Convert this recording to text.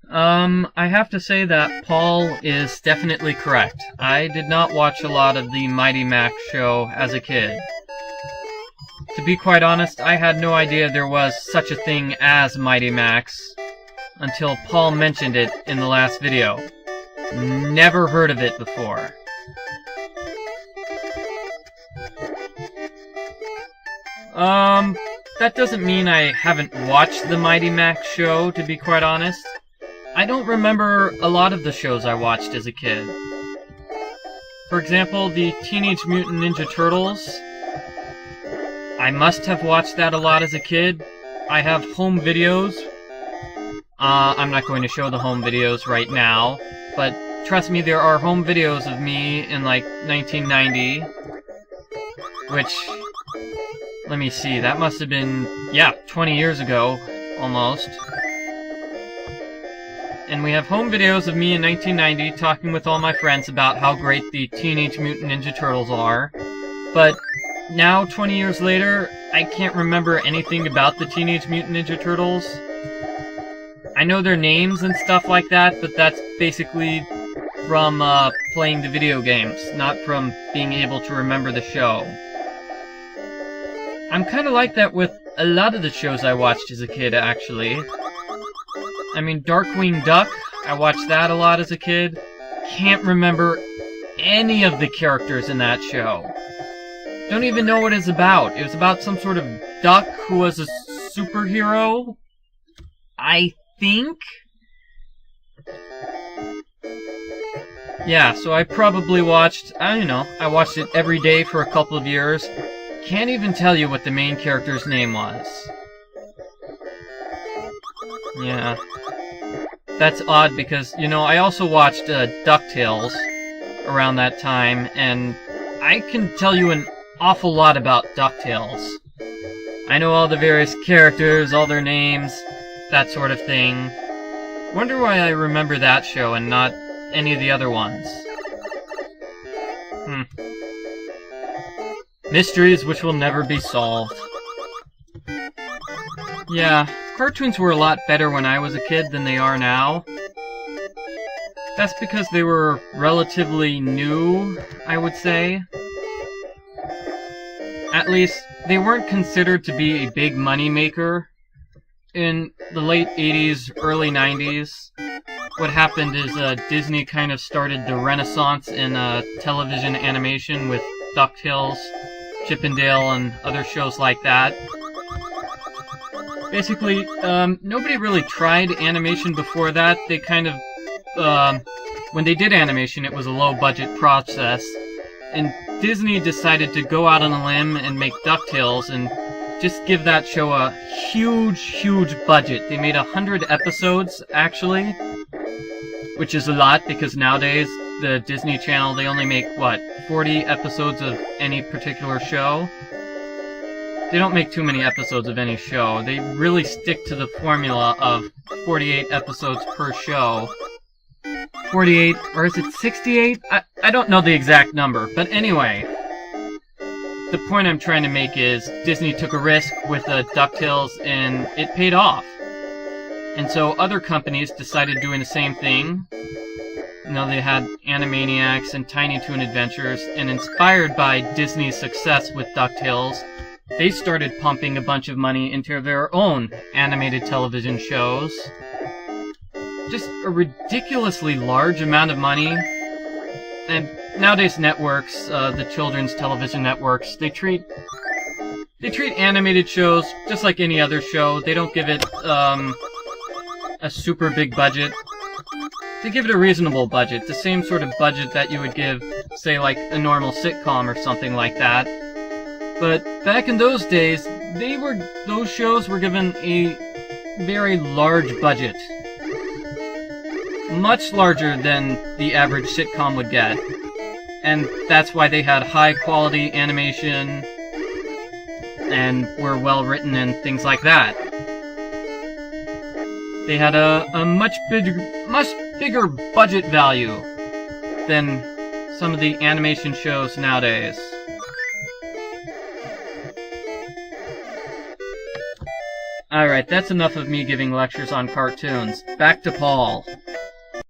I have to say that Paul is definitely correct. I did not watch a lot of the Mighty Max show as a kid. To be quite honest, I had no idea there was such a thing as Mighty Max until Paul mentioned it in the last video. Never heard of it before. That doesn't mean I haven't watched the Mighty Max show, to be quite honest. I don't remember a lot of the shows I watched as a kid. For example, the Teenage Mutant Ninja Turtles. I must have watched that a lot as a kid. I have home videos. I'm not going to show the home videos right now, but trust me, there are home videos of me in, like, 1990, which, let me see, that must have been, yeah, 20 years ago, almost. And we have home videos of me in 1990 talking with all my friends about how great the Teenage Mutant Ninja Turtles are. But now, 20 years later, I can't remember anything about the Teenage Mutant Ninja Turtles. I know their names and stuff like that, but that's basically from playing the video games, not from being able to remember the show. I'm kinda like that with a lot of the shows I watched as a kid, actually. I mean, Darkwing Duck, I watched that a lot as a kid. Can't remember any of the characters in that show. Don't even know what it's about. It was about some sort of duck who was a superhero, I think? Yeah, so I probably watched, I don't know, I watched it every day for a couple of years. Can't even tell you what the main character's name was. Yeah. That's odd because, you know, I also watched DuckTales around that time, and I can tell you an awful lot about DuckTales. I know all the various characters, all their names, that sort of thing. Wonder why I remember that show and not any of the other ones. Mysteries which will never be solved. Yeah, cartoons were a lot better when I was a kid than they are now. That's because they were relatively new, I would say. At least, they weren't considered to be a big money maker. In the late 80s, early 90s, what happened is Disney kind of started the renaissance in television animation with DuckTales, Chip 'n Dale, and other shows like that. Basically, nobody really tried animation before that. They kind of, when they did animation, it was a low-budget process. And Disney decided to go out on a limb and make DuckTales and just give that show a huge, huge budget. They made 100 episodes, actually, which is a lot because nowadays, the Disney Channel, they only make, 40 episodes of any particular show? They don't make too many episodes of any show. They really stick to the formula of 48 episodes per show. 48, or is it 68? I don't know the exact number, but anyway. The point I'm trying to make is Disney took a risk with DuckTales and it paid off. And so other companies decided doing the same thing. You know, they had Animaniacs and Tiny Toon Adventures, and inspired by Disney's success with DuckTales, they started pumping a bunch of money into their own animated television shows. Just a ridiculously large amount of money. And nowadays networks, the children's television networks, they treat animated shows just like any other show. They don't give it a super big budget. They give it a reasonable budget, the same sort of budget that you would give, say, like a normal sitcom or something like that. But back in those days, those shows were given a very large budget. Much larger than the average sitcom would get. And that's why they had high quality animation and were well written and things like that. They had a much bigger budget value than some of the animation shows nowadays. Alright, that's enough of me giving lectures on cartoons. Back to Paul.